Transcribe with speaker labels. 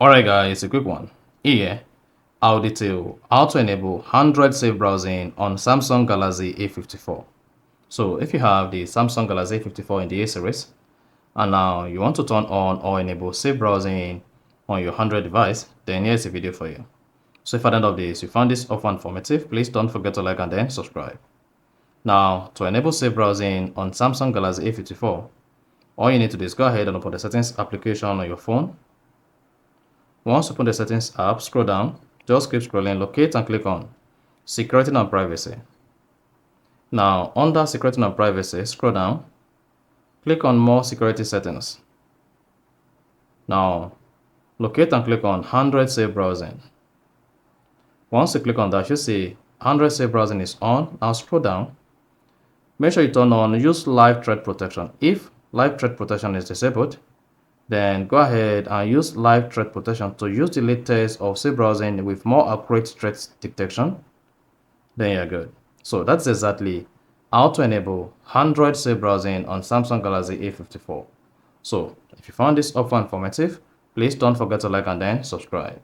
Speaker 1: Alright guys, a quick one. Here, I'll detail how to enable Android safe browsing on Samsung Galaxy A54. So if you have the Samsung Galaxy A54 in the A series, and now you want to turn on or enable safe browsing on your Android device, then here's a video for you. So if at the end of this you found this offer informative, please don't forget to like and then subscribe. Now, to enable safe browsing on Samsung Galaxy A54, all you need to do is go ahead and open the settings application on your phone. Once you open the settings app, scroll down, just keep scrolling, locate and click on security and privacy. Now under security and privacy, scroll down, click on more security settings. Now locate and click on Android safe browsing. Once you click on that, you see Android safe browsing is on. Now scroll down, make sure you turn on use live threat protection. If live threat protection is disabled, then go ahead and use live threat protection to use the latest of safe browsing with more accurate threat detection. Then you're good. So that's exactly how to enable Android safe browsing on Samsung Galaxy A54. So if you found this offer informative, please don't forget to like and then subscribe.